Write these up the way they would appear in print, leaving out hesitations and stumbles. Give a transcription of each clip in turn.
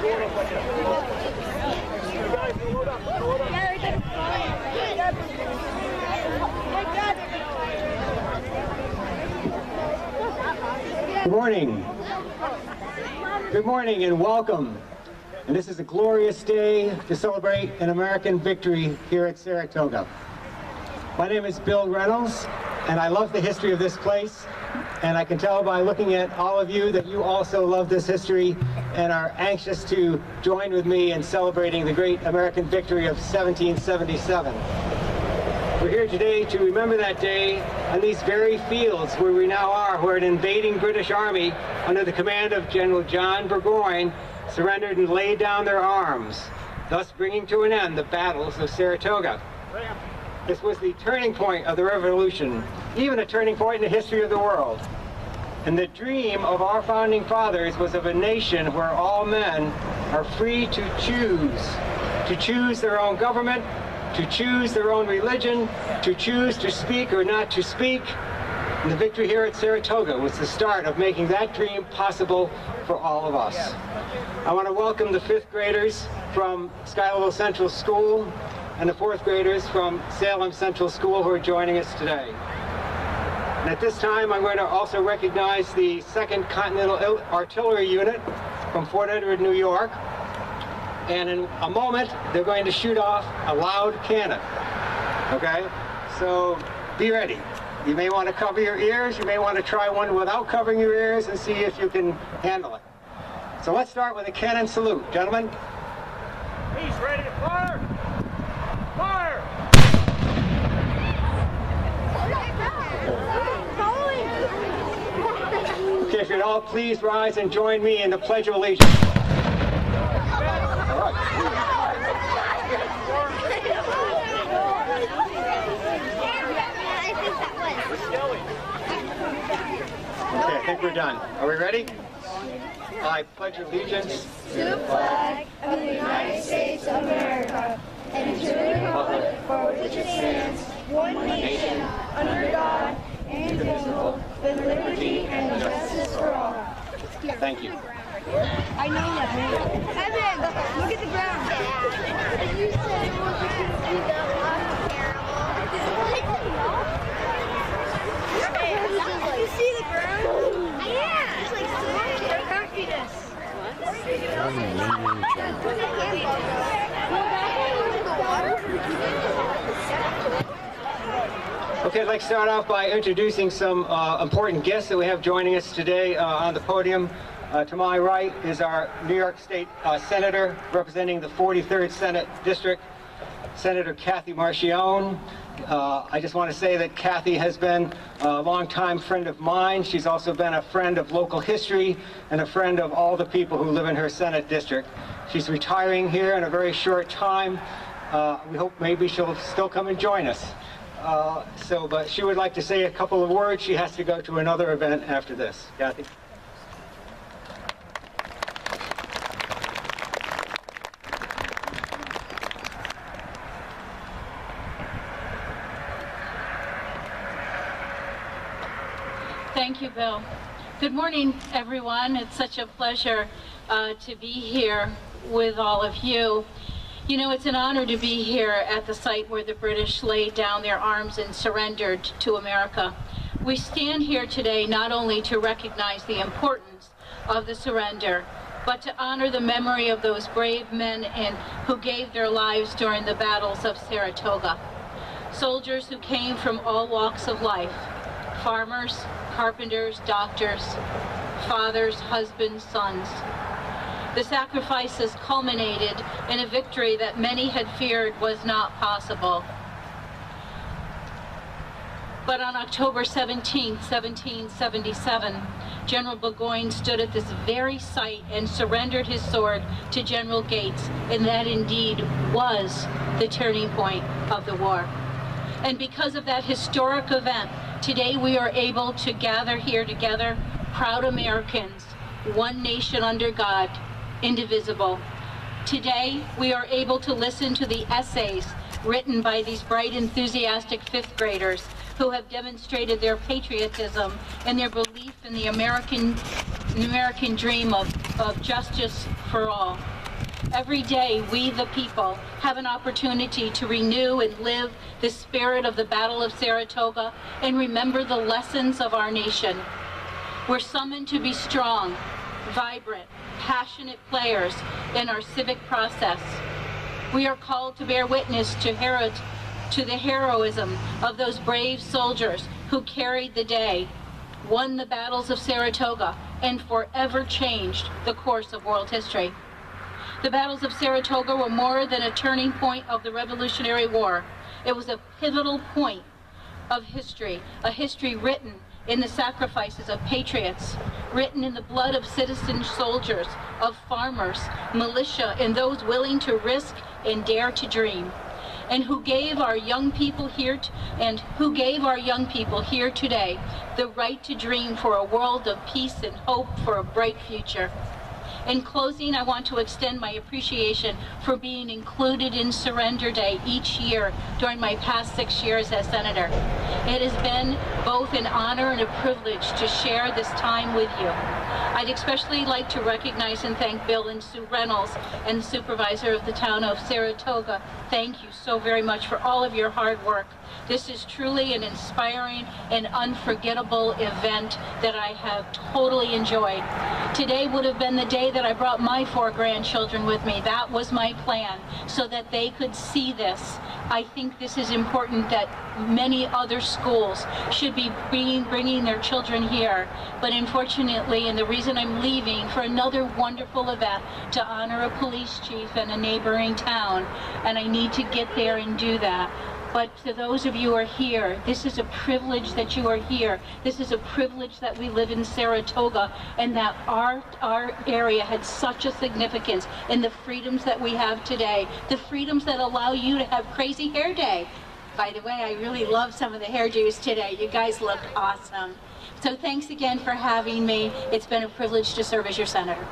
Good morning. Good morning and welcome. And this is a glorious day to celebrate an American victory here at Saratoga. My name is Bill Reynolds, and I love the history of this place. And I can tell by looking at all of you that you also love this history and are anxious to join with me in celebrating the great American victory of 1777. We're here today to remember that day on these very fields where we now are, where an invading British Army under the command of General John Burgoyne surrendered and laid down their arms, thus bringing to an end the battles of Saratoga. This was the turning point of the Revolution, even a turning point in the history of the world. And the dream of our founding fathers was of a nation where all men are free to choose their own government, to choose their own religion, to choose to speak or not to speak. And the victory here at Saratoga was the start of making that dream possible for all of us. I want to welcome the 5th graders from Schuylerville Central School and the 4th graders from Salem Central School who are joining us today. And at this time, I'm going to also recognize the 2nd Continental Artillery Unit from Fort Edward, New York. And in a moment, they're going to shoot off a loud cannon. Okay? So be ready. You may want to cover your ears. You may want to try one without covering your ears and see if you can handle it. So let's start with a cannon salute. Gentlemen? He's ready to fire! Fire! Okay, if you'd all please rise and join me in the Pledge of Allegiance. All right. Okay, I think we're done. Are we ready? I pledge allegiance to the flag of the United States of America and to the republic for which it stands, one nation, under God, indivisible, with liberty and justice for all. Thank you. I know that, man. Evan, look at the ground. You said it wasn't going to be that long. Terrible. You see the ground? Yeah. It's like so cockiness. Okay, I'd like to start off by introducing some important guests that we have joining us today on the podium. To my right is our New York State Senator representing the 43rd Senate District, Senator Kathy Marchione. I just want to say that Kathy has been a longtime friend of mine. She's also been a friend of local history and a friend of all the people who live in her Senate district. She's retiring here in a very short time. We hope maybe she'll still come and join us. But she would like to say a couple of words. She has to go to another event after this. Kathy? Thank you, Bill. Good morning, everyone. It's such a pleasure to be here with all of you. You know, it's an honor to be here at the site where the British laid down their arms and surrendered to America. We stand here today not only to recognize the importance of the surrender, but to honor the memory of those brave men who gave their lives during the battles of Saratoga. Soldiers who came from all walks of life, farmers, carpenters, doctors, fathers, husbands, sons. The sacrifices culminated in a victory that many had feared was not possible. But on October 17, 1777, General Burgoyne stood at this very site and surrendered his sword to General Gates, and that indeed was the turning point of the war. And because of that historic event, today we are able to gather here together, proud Americans, one nation under God, indivisible. Today we are able to listen to the essays written by these bright, enthusiastic 5th graders who have demonstrated their patriotism and their belief in the American dream of of justice for all. Every day, we, the people, have an opportunity to renew and live the spirit of the Battle of Saratoga and remember the lessons of our nation. We're summoned to be strong, vibrant, passionate players in our civic process. We are called to bear witness to the heroism of those brave soldiers who carried the day, won the battles of Saratoga, and forever changed the course of world history. The battles of Saratoga were more than a turning point of the Revolutionary War. It was a pivotal point of history, a history written in the sacrifices of patriots, written in the blood of citizen soldiers, of farmers, militia, and those willing to risk and dare to dream, and who gave our young people here today the right to dream for a world of peace and hope for a bright future. In closing, I want to extend my appreciation for being included in Surrender Day each year during my past 6 years as Senator. It has been both an honor and a privilege to share this time with you. I'd especially like to recognize and thank Bill and Sue Reynolds and the Supervisor of the town of Saratoga. Thank you so very much for all of your hard work. This is truly an inspiring and unforgettable event that I have totally enjoyed. Today would have been the day that I brought my 4 grandchildren with me. That was my plan, so that they could see this. I think this is important, that many other schools should be bringing their children here. But unfortunately, and the reason I'm leaving for another wonderful event to honor a police chief in a neighboring town, and I need to get there and do that. But to those of you who are here, this is a privilege that you are here. This is a privilege that we live in Saratoga, and that our area had such a significance in the freedoms that we have today, the freedoms that allow you to have crazy hair day. By the way, I really love some of the hairdos today. You guys look awesome. So thanks again for having me. It's been a privilege to serve as your senator.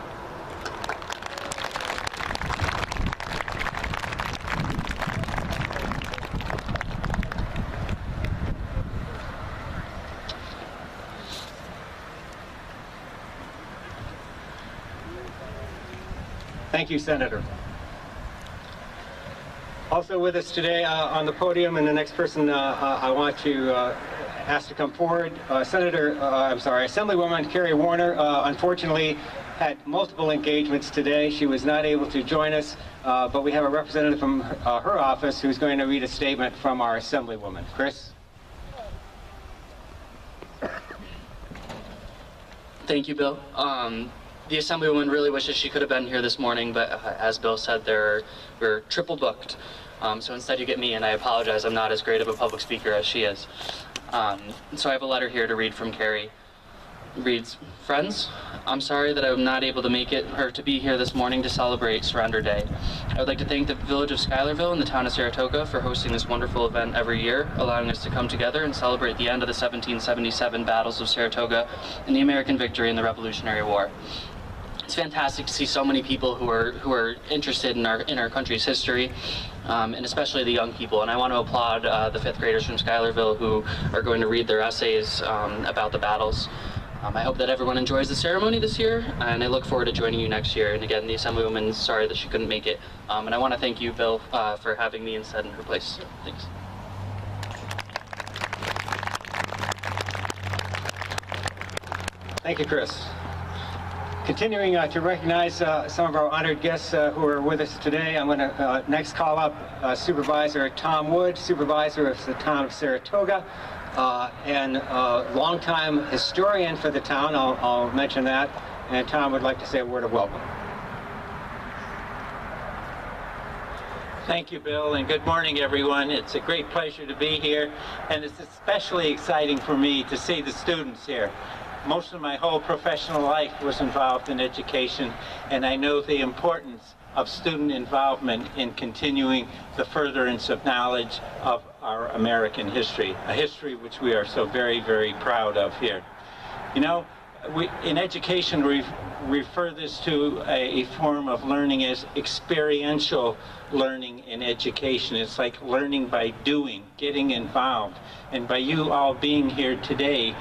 Thank you, Senator. Also with us today on the podium, and the next person I want to ask to come forward, Assemblywoman Carrie Warner, unfortunately had multiple engagements today. She was not able to join us, but we have a representative from her office who's going to read a statement from our Assemblywoman. Chris? Thank you, Bill. The Assemblywoman really wishes she could have been here this morning, but as Bill said, we're triple booked. So instead you get me, and I apologize, I'm not as great of a public speaker as she is. So I have a letter here to read from Carrie. It reads, "Friends, I'm sorry that I'm not able to make it or to be here this morning to celebrate Surrender Day. I would like to thank the village of Schuylerville and the town of Saratoga for hosting this wonderful event every year, allowing us to come together and celebrate the end of the 1777 battles of Saratoga and the American victory in the Revolutionary War. It's fantastic to see so many people who are interested in our country's history, and especially the young people. And I want to applaud the 5th graders from Schuylerville who are going to read their essays about the battles. I hope that everyone enjoys the ceremony this year, and I look forward to joining you next year. And again, the Assemblywoman's sorry that she couldn't make it. And I want to thank you, Bill, for having me instead in her place. Thanks. Thank you, Chris. Continuing to recognize some of our honored guests who are with us today, I'm going to next call up Supervisor Tom Wood, Supervisor of the town of Saratoga, and longtime historian for the town. I'll mention that, and Tom would like to say a word of welcome. Thank you, Bill, and good morning, everyone. It's a great pleasure to be here, and it's especially exciting for me to see the students here. Most of my whole professional life was involved in education, and I know the importance of student involvement in continuing the furtherance of knowledge of our American history, a history which we are so very, very proud of here. You know, in education, we refer this to a form of learning as experiential learning in education. It's like learning by doing, getting involved. And by you all being here today,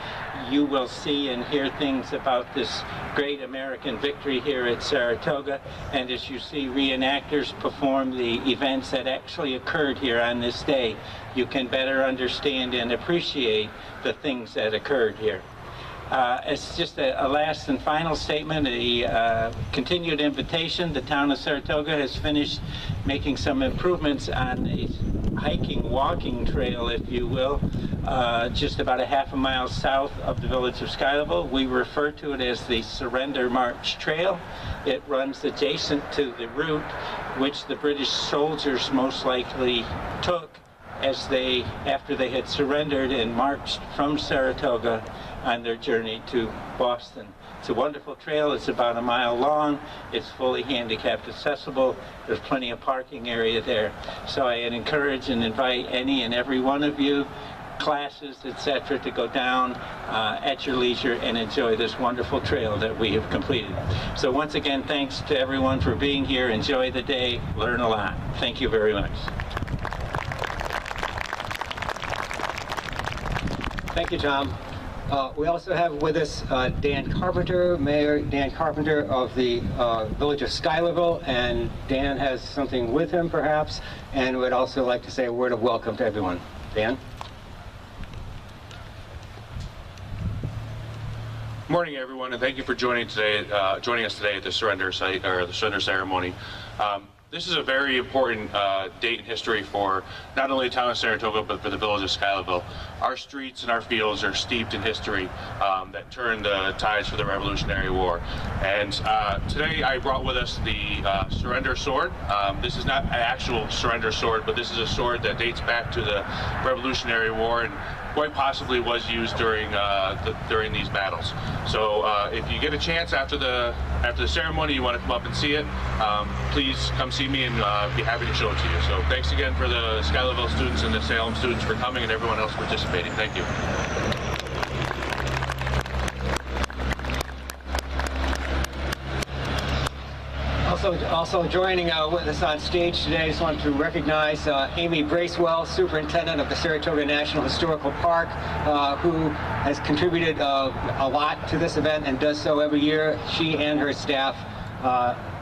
you will see and hear things about this great American victory here at Saratoga. And as you see reenactors perform the events that actually occurred here on this day, you can better understand and appreciate the things that occurred here. As just a last and final statement, a continued invitation. The town of Saratoga has finished making some improvements on a hiking, walking trail, if you will, just about a half a mile south of the village of Schuylerville. We refer to it as the Surrender March Trail. It runs adjacent to the route which the British soldiers most likely took after they had surrendered and marched from Saratoga on their journey to Boston. It's a wonderful trail. It's about a mile long. It's fully handicapped accessible. There's plenty of parking area there. So I encourage and invite any and every one of you, classes, etc., to go down at your leisure and enjoy this wonderful trail that we have completed. So once again, thanks to everyone for being here. Enjoy the day. Learn a lot. Thank you very much. Thank you, Tom. We also have with us Dan Carpenter, Mayor Dan Carpenter of the village of Schuylerville, and Dan has something with him perhaps, and would also like to say a word of welcome to everyone. Dan? Morning, everyone, and thank you for joining us today at the surrender site, or the surrender ceremony. This is a very important date in history for not only the town of Saratoga, but for the village of Schuylerville. Our streets and our fields are steeped in history that turned the tides for the Revolutionary War. And today I brought with us the surrender sword. This is not an actual surrender sword, but this is a sword that dates back to the Revolutionary War and quite possibly was used during these battles. So if you get a chance after the ceremony, you want to come up and see it, please come see me and be happy to show it to you. So thanks again for the Schuylerville students and the Salem students for coming, and everyone else participating. Thank you. Also joining with us on stage today, I just want to recognize Amy Bracewell, Superintendent of the Saratoga National Historical Park, who has contributed a lot to this event and does so every year, she and her staff.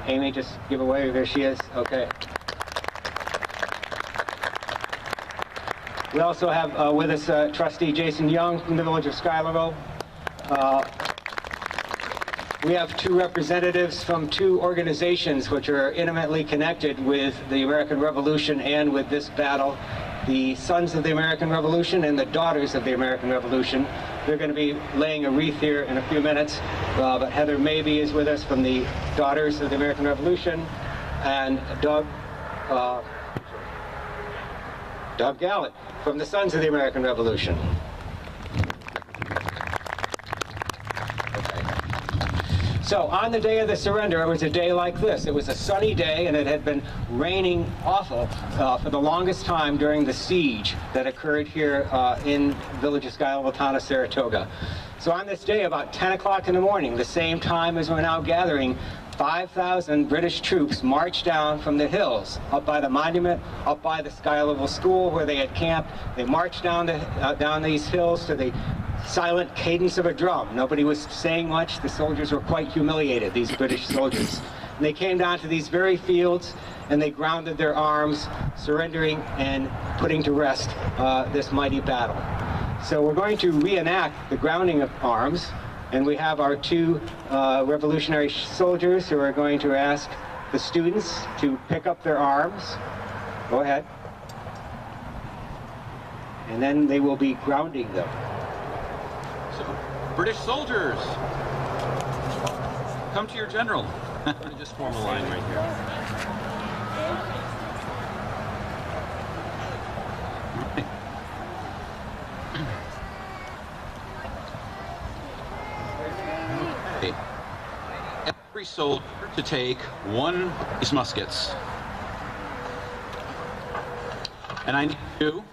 Amy, just give a wave. There she is. Okay. We also have with us Trustee Jason Young from the village of Schuylerville. We have two representatives from two organizations which are intimately connected with the American Revolution and with this battle, the Sons of the American Revolution and the Daughters of the American Revolution. They're going to be laying a wreath here in a few minutes, but Heather Mabey is with us from the Daughters of the American Revolution, and Doug Gallant from the Sons of the American Revolution. So on the day of the surrender, it was a day like this. It was a sunny day, and it had been raining awful for the longest time during the siege that occurred here in the village of Schuylerville, town of Saratoga. So on this day, about 10 o'clock in the morning, the same time as we're now gathering, 5,000 British troops marched down from the hills, up by the monument, up by the Schuylerville School where they had camped. They marched down these hills to the silent cadence of a drum. Nobody was saying much. The soldiers were quite humiliated, these British soldiers. And they came down to these very fields and they grounded their arms, surrendering and putting to rest this mighty battle. So we're going to reenact the grounding of arms, and we have our two revolutionary soldiers who are going to ask the students to pick up their arms. Go ahead. And then they will be grounding them. British soldiers, come to your general. Just form a line right here. Okay. Every soldier to take one of these muskets. And I need you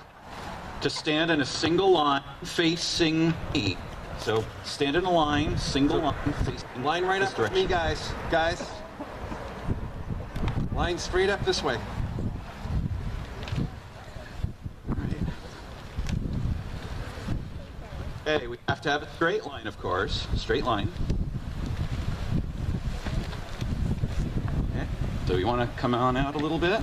to stand in a single line facing me. So stand in a line, single line, facing Line right this up with me, guys. Guys. Line straight up this way. Okay, we have to have a straight line, of course. Straight line. Okay, so you want to come on out a little bit?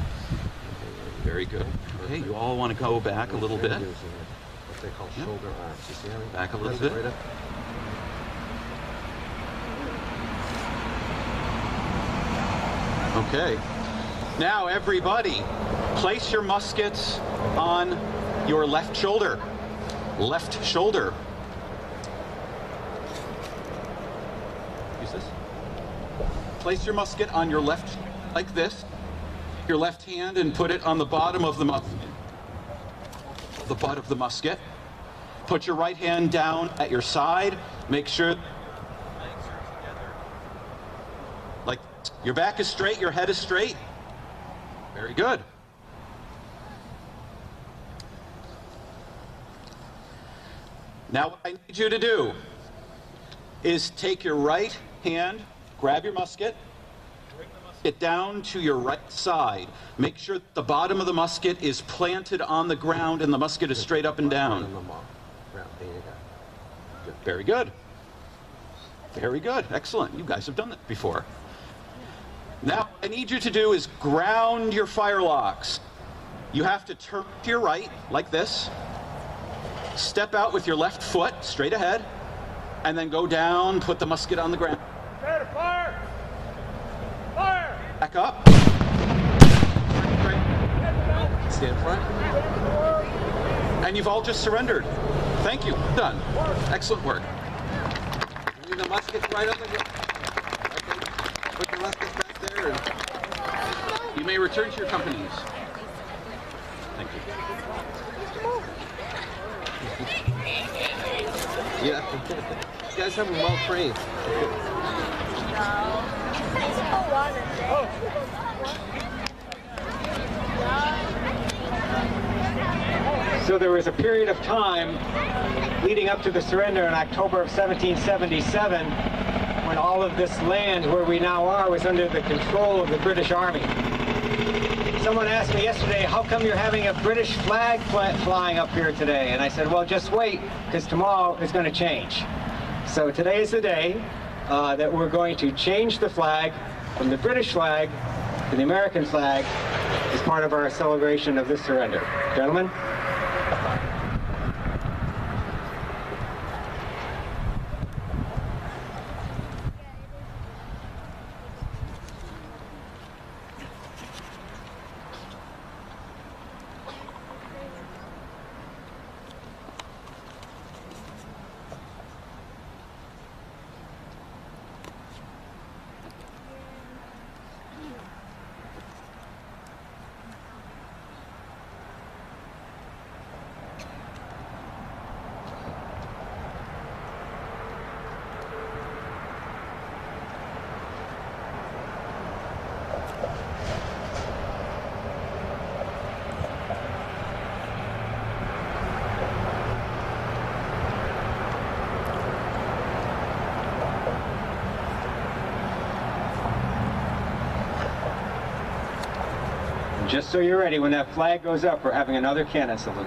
Very good. Okay, you all want to go back a little bit. What they call shoulder arms. You see how he Back a little does it bit. right up? Okay. Now, everybody, place your muskets on your left shoulder. Left shoulder. Use this. Place your musket on your left, like this. Your left hand and put it on the bottom of the musket. The butt of the musket. Put your right hand down at your side. Make sure like your back is straight, your head is straight. Very good. Now what I need you to do is take your right hand, grab your musket, bring the musket down to your right side. Make sure that the bottom of the musket is planted on the ground and the musket is straight up and down. There you go. Very good. Very good. Excellent. You guys have done that before. Now, what I need you to do is ground your firelocks. You have to turn to your right, like this. Step out with your left foot, straight ahead. And then go down, put the musket on the ground. Prepare to fire! Fire! Back up. Stand front. And you've all just surrendered. Thank you. Done. Excellent work. Bring the muskets right up again. Okay. Put your muskets back there. And You may return to your companies. Thank you. yeah. You guys have them well trained. So there was a period of time leading up to the surrender in October of 1777 when all of this land where we now are was under the control of the British Army. Someone asked me yesterday, how come you're having a British flag flying up here today? And I said, well, just wait, because tomorrow is going to change. So today is the day that we're going to change the flag from the British flag to the American flag as part of our celebration of this surrender. Gentlemen? Just so you're ready, when that flag goes up, we're having another cannon salute.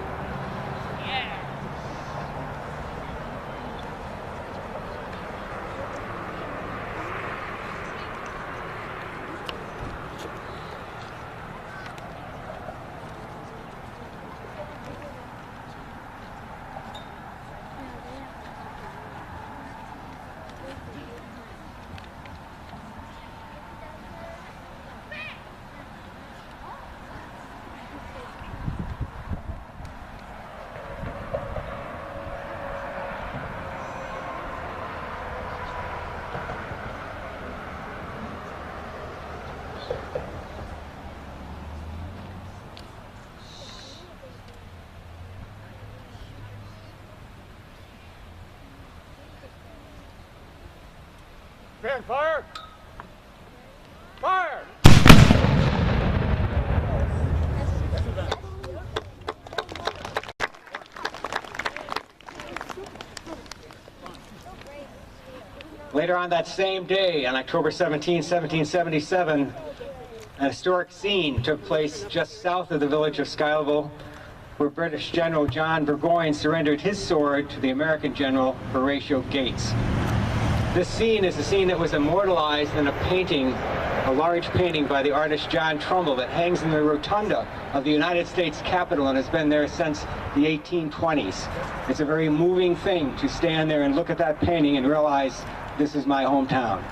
Prepare and fire! Fire! Later on that same day, on October 17, 1777, an historic scene took place just south of the village of Schuylerville, where British General John Burgoyne surrendered his sword to the American General Horatio Gates. This scene is a scene that was immortalized in a painting, a large painting by the artist John Trumbull that hangs in the rotunda of the United States Capitol and has been there since the 1820s. It's a very moving thing to stand there and look at that painting and realize this is my hometown.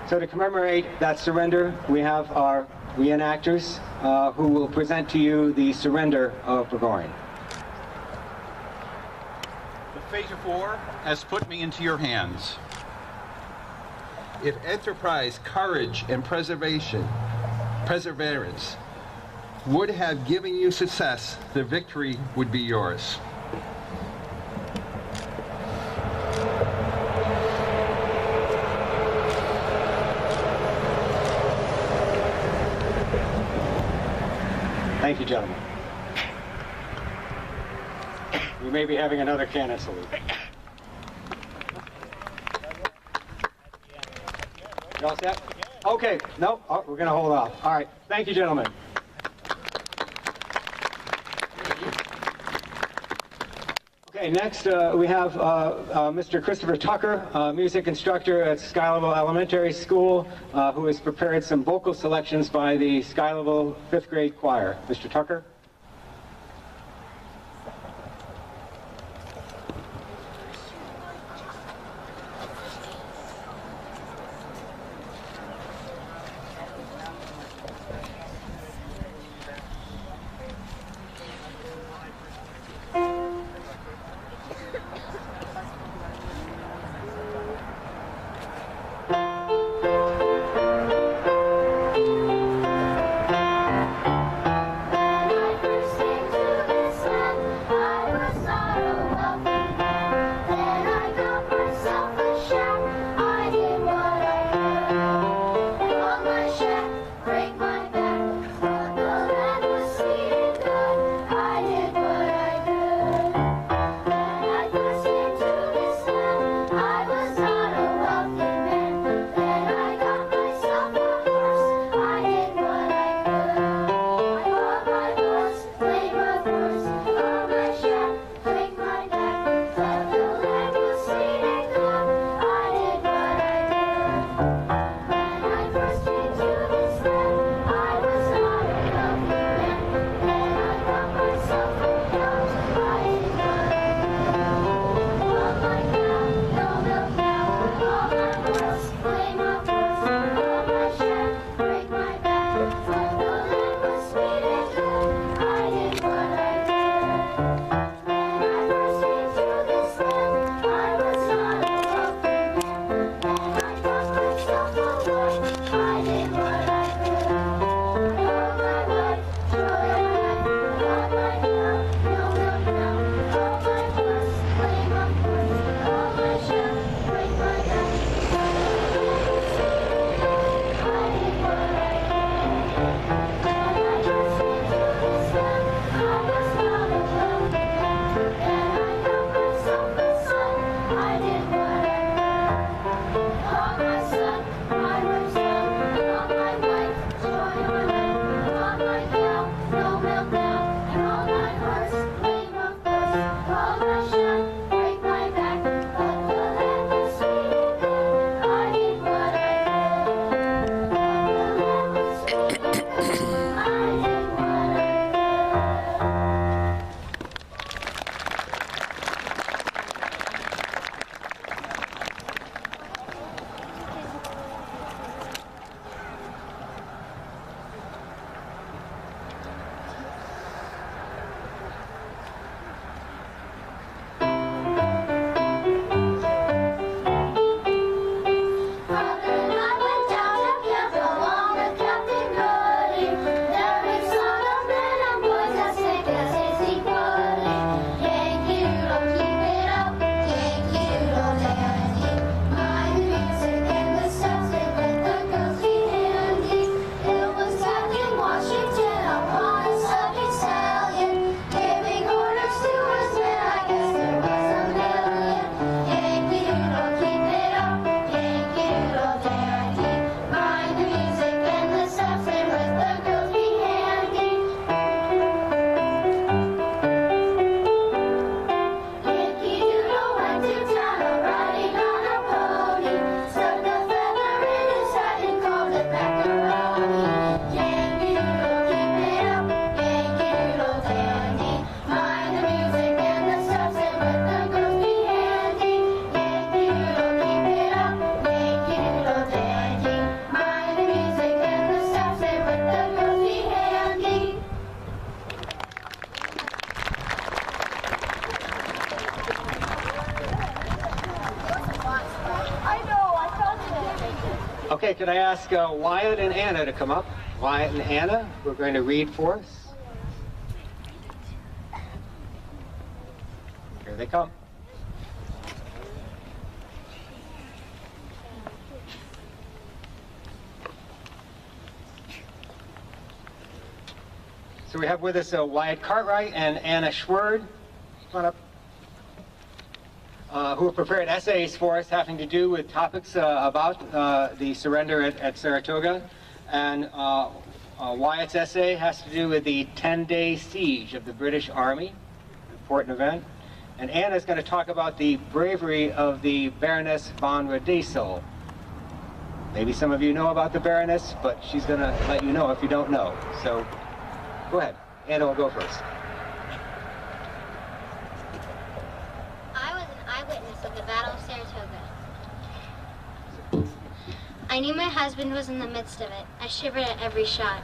So to commemorate that surrender, we have our reenactors who will present to you the surrender of Burgoyne. The fate of war has put me into your hands. If enterprise, courage, and perseverance would have given you success, the victory would be yours. Thank you, gentlemen. We may be having another cannon salute. You all set? Okay. No, oh, we're going to hold off. All right. Thank you, gentlemen. Okay, next we have Mr. Christopher Tucker, music instructor at Schuylerville Elementary School, who has prepared some vocal selections by the Schuylerville 5th grade choir. Mr. Tucker. could I ask Wyatt and Anna to come up? Wyatt and Anna, we're going to read for us. Here they come. So we have with us Wyatt Cartwright and Anna Schwerd. Come on up. Who have prepared essays for us having to do with topics about the surrender at Saratoga. And Wyatt's essay has to do with the 10-day siege of the British Army, important event. And Anna's going to talk about the bravery of the Baroness von Radesel. Maybe some of you know about the Baroness, but she's going to let you know if you don't know. So go ahead. Anna will go first. I was an eyewitness of the Battle of Saratoga. I knew my husband was in the midst of it. I shivered at every shot.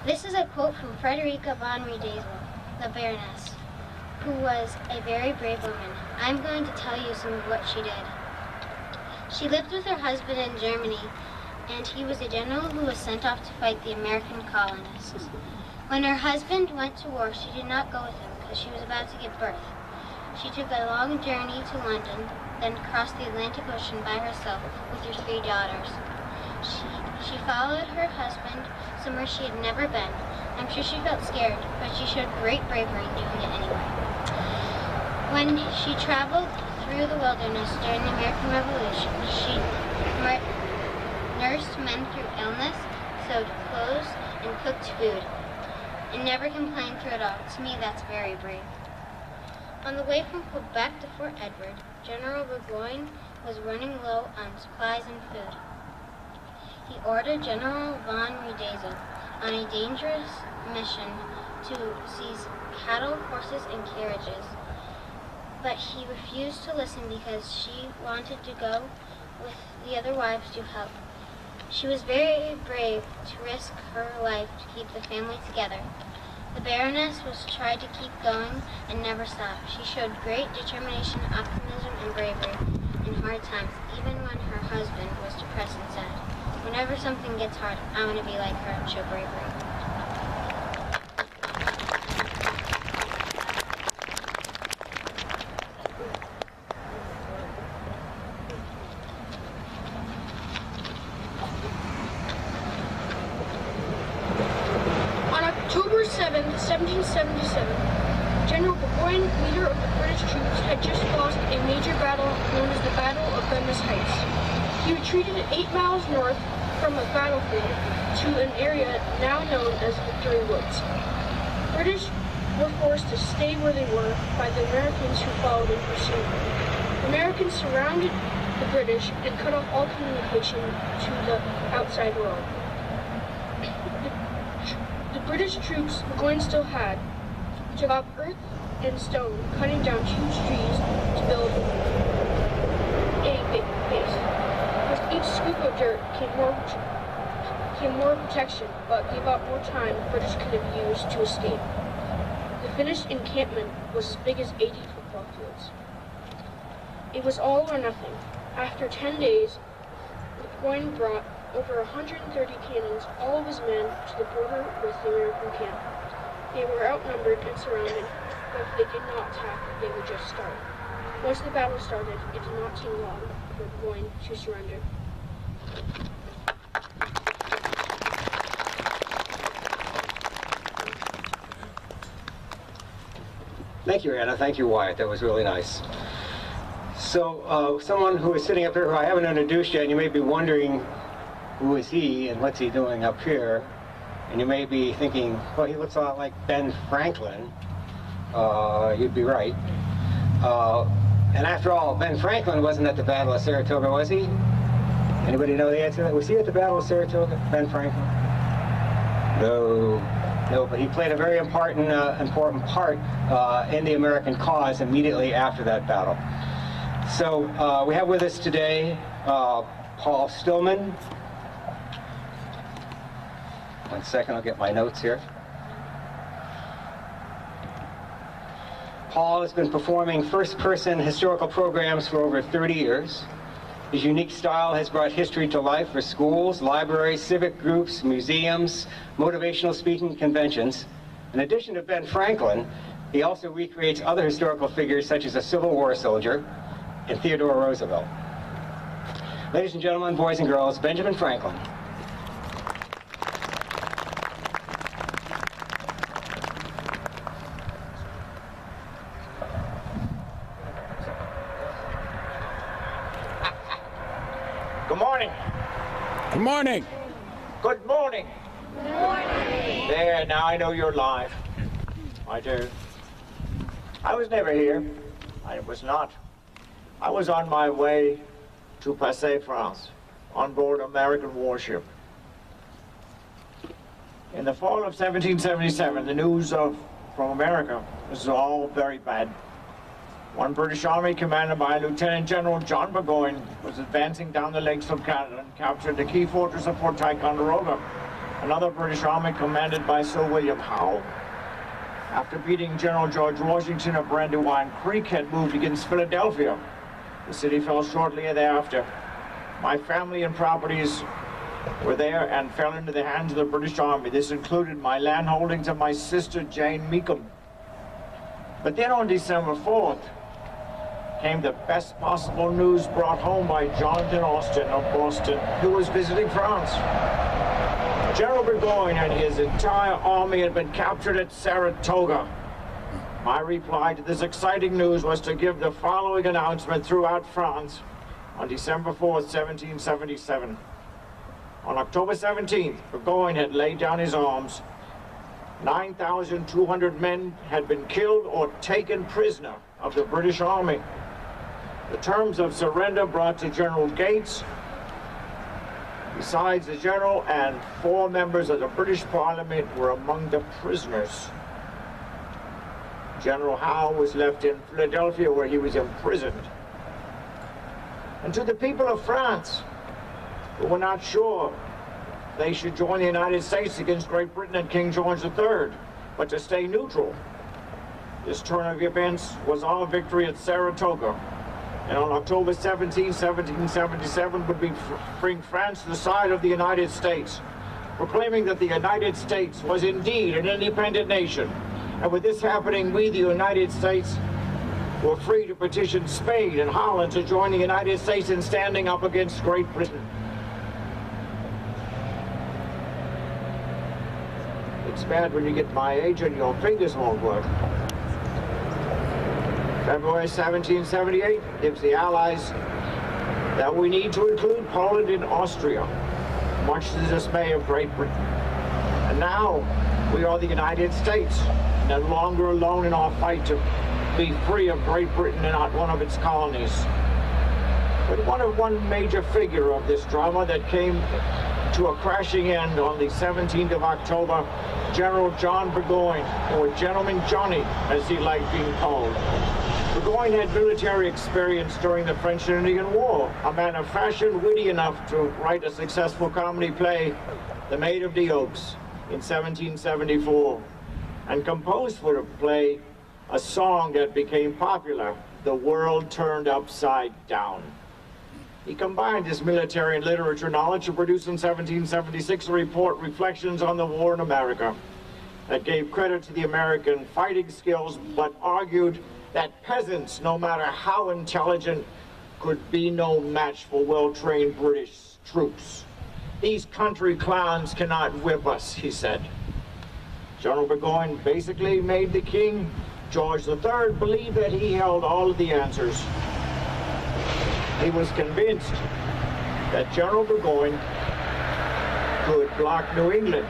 This is a quote from Frederica von Radesel, the Baroness, who was a very brave woman. I'm going to tell you some of what she did. She lived with her husband in Germany, and he was a general who was sent off to fight the American colonists. When her husband went to war, she did not go with him because she was about to give birth. She took a long journey to London, then crossed the Atlantic Ocean by herself with her 3 daughters. She followed her husband somewhere she had never been. I'm sure she felt scared, but she showed great bravery in doing it anyway. When she traveled through the wilderness during the American Revolution, she nursed men through illness, sewed clothes, and cooked food, and never complained through it all. To me, that's very brave. On the way from Quebec to Fort Edward, General Burgoyne was running low on supplies and food. He ordered General von Radesel on a dangerous mission to seize cattle, horses, and carriages. But he refused to listen because she wanted to go with the other wives to help. She was very brave to risk her life to keep the family together. The Baroness tried to keep going and never stop. She showed great determination, optimism, and bravery in hard times, even when her husband was depressed and sad. Whenever something gets hard, I want to be like her and show bravery. October 7th, 1777, General Burgoyne, leader of the British troops, had just lost a major battle known as the Battle of Bemis Heights. He retreated 8 miles north from the battlefield to an area now known as Victory Woods. British were forced to stay where they were by the Americans who followed in pursuit. The Americans surrounded the British and cut off all communication to the outside world. The British troops Burgoyne still had took up earth and stone, cutting down huge trees to build a big base. With each scoop of dirt came more protection, but gave up more time the British could have used to escape. The finished encampment was as big as 80 football fields. It was all or nothing. After 10 days, Burgoyne brought over 130 cannons, all of his men, to the border with the American camp. They were outnumbered and surrounded, but if they did not attack, they would just start. Once the battle started, it did not take long for Burgoyne to surrender. Thank you, Anna. Thank you, Wyatt. That was really nice. So, someone who is sitting up here who I haven't introduced yet, and you may be wondering, who is he and what's he doing up here? And you may be thinking, well, he looks a lot like Ben Franklin. You'd be right. And after all, Ben Franklin wasn't at the Battle of Saratoga, was he? Anybody know the answer to that? Was he at the Battle of Saratoga, Ben Franklin? No. No, but he played a very important part in the American cause immediately after that battle. So we have with us today Paul Stillman. One second, I'll get my notes here. Paul has been performing first-person historical programs for over 30 years. His unique style has brought history to life for schools, libraries, civic groups, museums, motivational speaking conventions. In addition to Ben Franklin, he also recreates other historical figures such as a Civil War soldier and Theodore Roosevelt. Ladies and gentlemen, boys and girls, Benjamin Franklin. Good morning. Good morning. Good morning. Good morning. There, now I know you're live. I do. I was never here. I was not. I was on my way to Passy, France, on board an American warship. In the fall of 1777, the news from America was all very bad. One British Army commanded by Lieutenant General John Burgoyne was advancing down the lakes of Canada and captured the key fortress of Fort Ticonderoga. Another British Army commanded by Sir William Howe, after beating General George Washington at Brandywine Creek, had moved against Philadelphia. The city fell shortly thereafter. My family and properties were there and fell into the hands of the British Army. This included my land holdings and my sister Jane Meekum. But then on December 4th, came the best possible news brought home by Jonathan Austin of Boston, who was visiting France. General Burgoyne and his entire army had been captured at Saratoga. My reply to this exciting news was to give the following announcement throughout France on December 4th, 1777. On October 17th, Burgoyne had laid down his arms. 9,200 men had been killed or taken prisoner of the British Army. The terms of surrender brought to General Gates, besides the general and 4 members of the British Parliament, were among the prisoners. General Howe was left in Philadelphia, where he was imprisoned. And to the people of France, who were not sure they should join the United States against Great Britain and King George III, but to stay neutral, this turn of events was our victory at Saratoga. And on October 17, 1777, would bring France to the side of the United States, proclaiming that the United States was indeed an independent nation. And with this happening, we, the United States, were free to petition Spain and Holland to join the United States in standing up against Great Britain. It's bad when you get my age and your fingers won't work. February 1778 gives the Allies that we need to include Poland and Austria, much to the dismay of Great Britain. And now we are the United States, no longer alone in our fight to be free of Great Britain and not one of its colonies. But one major figure of this drama that came to a crashing end on the 17th of October, General John Burgoyne, or Gentleman Johnny, as he liked being called. Burgoyne had military experience during the French and Indian War, a man of fashion, witty enough to write a successful comedy play, The Maid of the Oaks, in 1774, and composed for the play a song that became popular, The World Turned Upside Down. He combined his military and literature knowledge to produce in 1776 a report, Reflections on the War in America, that gave credit to the American fighting skills, but argued that peasants, no matter how intelligent, could be no match for well-trained British troops. These country clowns cannot whip us, he said. General Burgoyne basically made the King George III believe that he held all of the answers. He was convinced that General Burgoyne could block New England,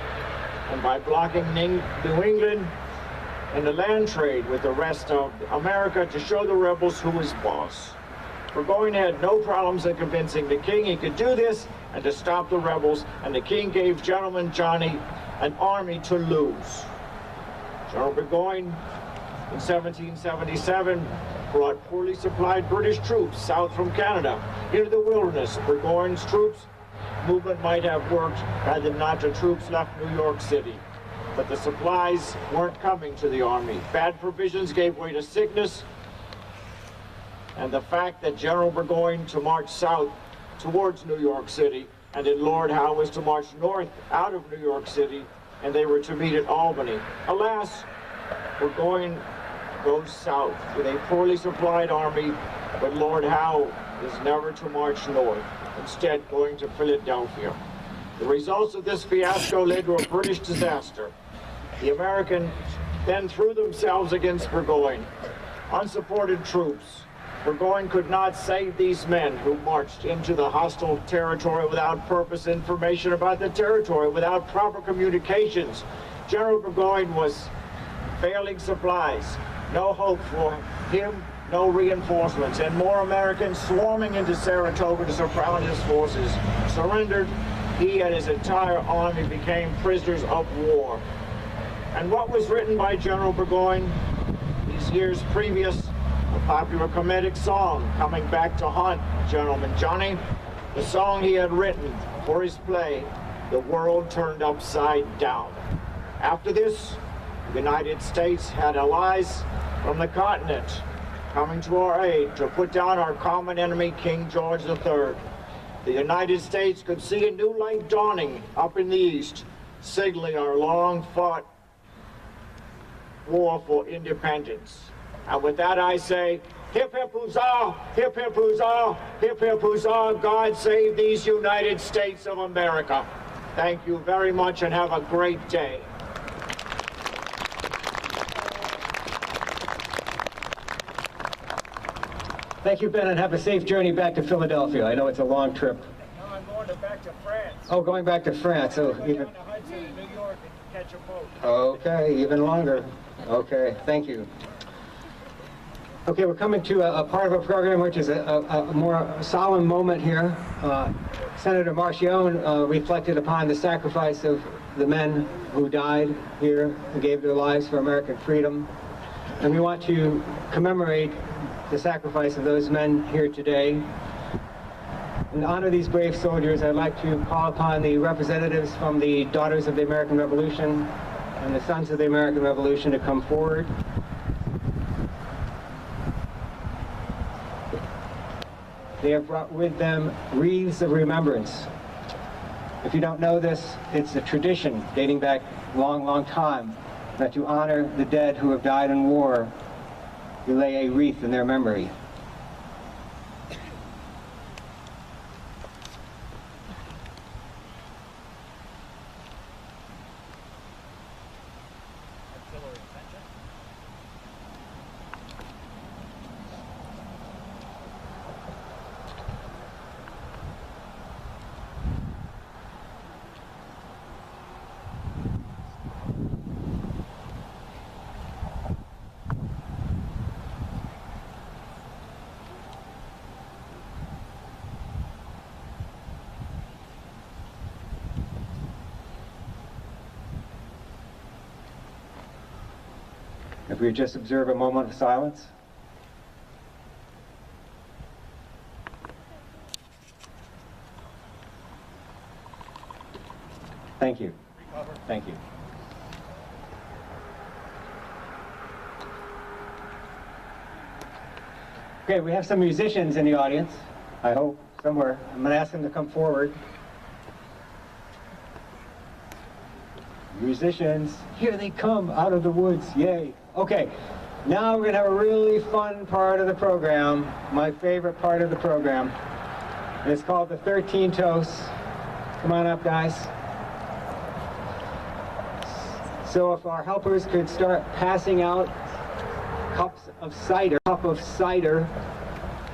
and by blocking New England and the land trade with the rest of America, to show the rebels who was boss. Burgoyne had no problems in convincing the King he could do this and to stop the rebels, and the King gave Gentleman Johnny an army to lose. General Burgoyne in 1777 brought poorly supplied British troops south from Canada into the wilderness. Burgoyne's troops movement might have worked had not the troops left New York City. But the supplies weren't coming to the army. Bad provisions gave way to sickness, and the fact that General Burgoyne to march south towards New York City, and then Lord Howe was to march north out of New York City, and they were to meet at Albany. Alas, Burgoyne goes south with a poorly supplied army, but Lord Howe is never to march north, instead going to Philadelphia. The results of this fiasco led to a British disaster. The Americans then threw themselves against Burgoyne. Unsupported troops. Burgoyne could not save these men who marched into the hostile territory without purpose, information about the territory, without proper communications. General Burgoyne was failing supplies. No hope for him, no reinforcements, and more Americans swarming into Saratoga to surround his forces. Surrendered, he and his entire army became prisoners of war. And what was written by General Burgoyne these years previous? A popular comedic song, Coming Back to Haunt Gentleman Johnny. The song he had written for his play, The World Turned Upside Down. After this, the United States had allies from the continent coming to our aid to put down our common enemy, King George III. The United States could see a new light dawning up in the east, signaling our long-fought war for independence. And with that I say, hip hip huzzah, hip hip huzzah, hip hip huzzah, God save these United States of America. Thank you very much and have a great day. Thank you, Ben, and have a safe journey back to Philadelphia. I know it's a long trip. No, I'm going back to France. Oh, going back to France. Oh, even... Going to Hudson, New York, and catch a boat. Okay, even longer. Okay, thank you. Okay, we're coming to a part of our program which is a more solemn moment here. Senator Marchione reflected upon the sacrifice of the men who died here and gave their lives for American freedom. And we want to commemorate the sacrifice of those men here today. In honor of these brave soldiers, I'd like to call upon the representatives from the Daughters of the American Revolution and the Sons of the American Revolution to come forward. They have brought with them wreaths of remembrance. If you don't know this, it's a tradition dating back a long, long time that to honor the dead who have died in war, you lay a wreath in their memory. If we just observe a moment of silence. Thank you. Thank you. Okay, we have some musicians in the audience, I hope, somewhere. I'm going to ask them to come forward. Musicians, here they come out of the woods, yay. Okay, now we're going to have a really fun part of the program, my favorite part of the program. And it's called the 13 Toasts. Come on up, guys. So if our helpers could start passing out cup of cider,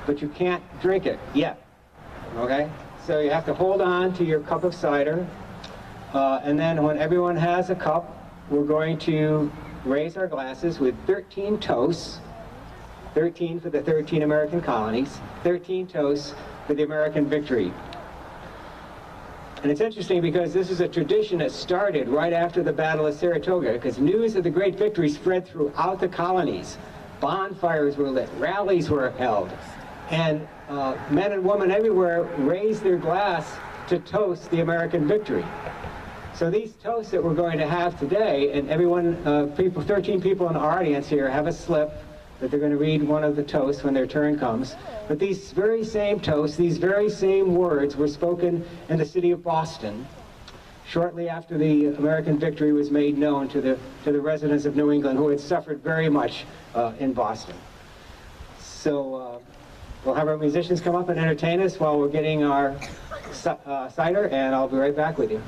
but you can't drink it yet, okay? So you have to hold on to your cup of cider, and then when everyone has a cup, we're going to raise our glasses with 13 toasts, 13 for the 13 American colonies, 13 toasts for the American victory. And it's interesting because this is a tradition that started right after the Battle of Saratoga, because news of the great victory spread throughout the colonies. Bonfires were lit, rallies were held, and men and women everywhere raised their glass to toast the American victory. So these toasts that we're going to have today, and everyone, 13 people in the audience here have a slip that they're going to read one of the toasts when their turn comes. But these very same toasts, these very same words were spoken in the city of Boston shortly after the American victory was made known to the residents of New England, who had suffered very much in Boston. So we'll have our musicians come up and entertain us while we're getting our cider, and I'll be right back with you.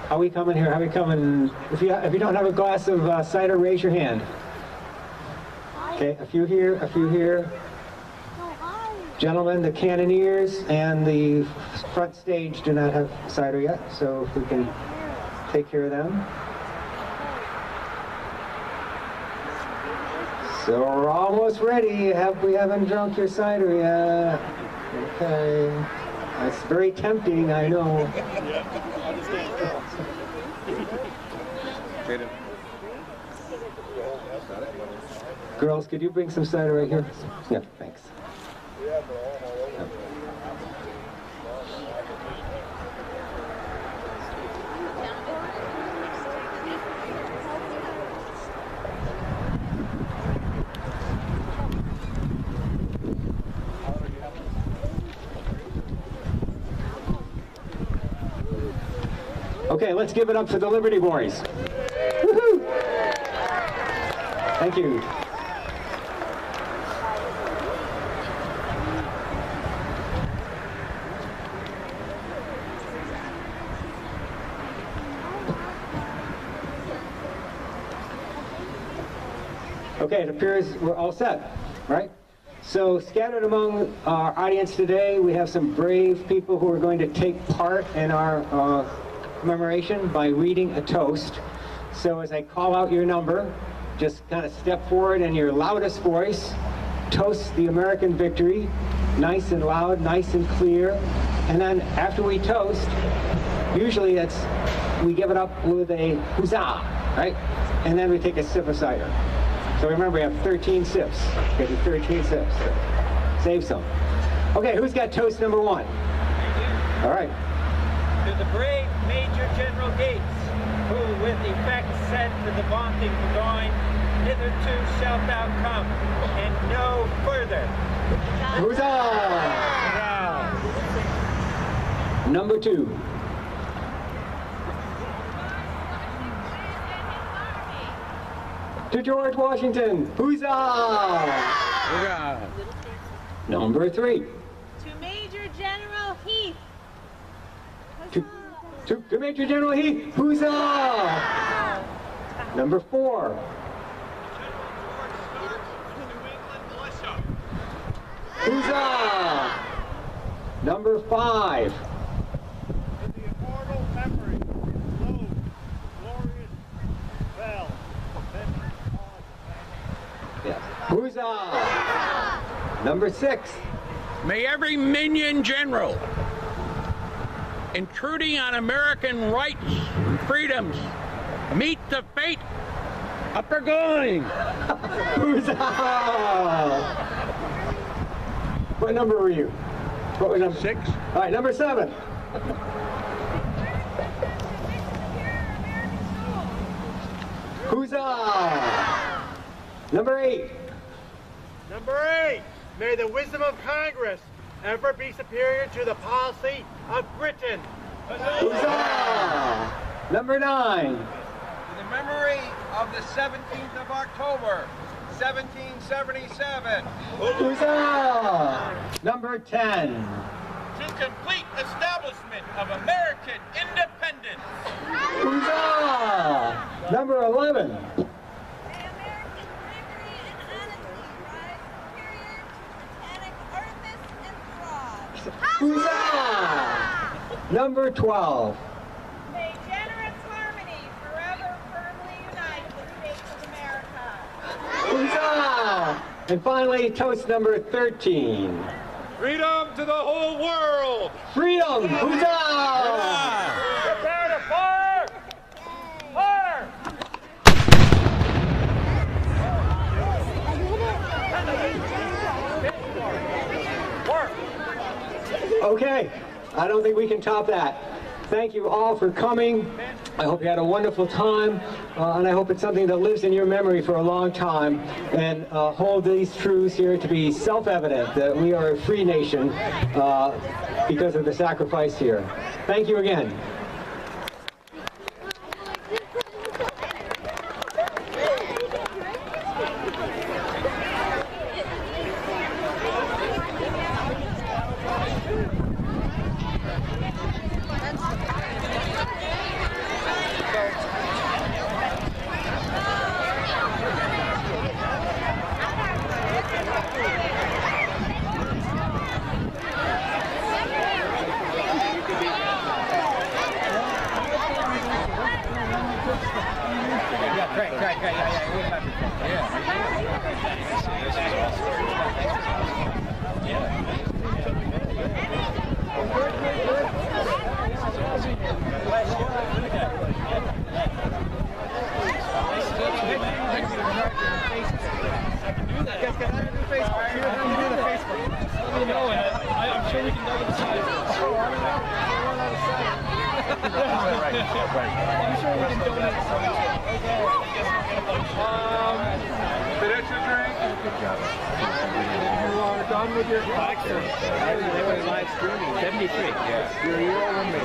How we coming here? How we coming? If you don't have a glass of cider, raise your hand. Okay, a few here, a few here. Gentlemen, the cannoneers and the front stage do not have cider yet, so if we can take care of them. So we're almost ready. We haven't drunk your cider yet. Okay. That's very tempting, I know. Girls, could you bring some cider right here? Yeah, thanks. Okay, let's give it up for the Liberty Boys. Woohoo! Thank you. Okay, it appears we're all set, right? So scattered among our audience today, we have some brave people who are going to take part in our commemoration by reading a toast. So as I call out your number, just kind of step forward in your loudest voice, toast the American victory, nice and loud, nice and clear. And then after we toast, usually we give it up with a huzzah, right? And then we take a sip of cider. So remember, we have 13 sips. Get to 13 sips. Save some. Okay, who's got toast number one? All right. To the brave Major General Gates, who with effect said to the vaunting Burgoyne, hitherto shalt thou come, and no further. Huzzah! Number two. To George Washington, huzzah! Number three. To Major General Heath. To Major General Heath, huzzah! Number four. Huzzah! Number five. In the immortal memory of those glorious fell. Yes. Huzzah! Number six. May every minion general intruding on American rights and freedoms meet the fate of Burgoyne. Huzzah! What number were you? What was number? 6. All right, number 7. Huzzah! Number 8. Number 8. May the wisdom of Congress ever be superior to the policy of Britain. Huzzah! Number 9. In the memory of the 17th of October, 1777. Huzzah! Number 10. To complete establishment of American independence. Huzzah! Number 11. Huzzah! Number 12. May generous harmony forever firmly unite the states of America. Huzzah! And finally, toast number 13. Freedom to the whole world. Freedom! Huzzah! Prepare to fire! Fire! Okay, I don't think we can top that. Thank you all for coming. I hope you had a wonderful time, and I hope it's something that lives in your memory for a long time, and hold these truths here to be self-evident that we are a free nation because of the sacrifice here. Thank you again. Yeah. I'm sure we can double the size. I'm sure we can donate some. Finish your drink. Good job. You are done with your lecture. They were live streaming. 73. Yeah. You're over me.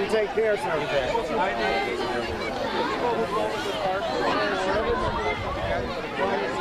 You take care, Secretary. I do.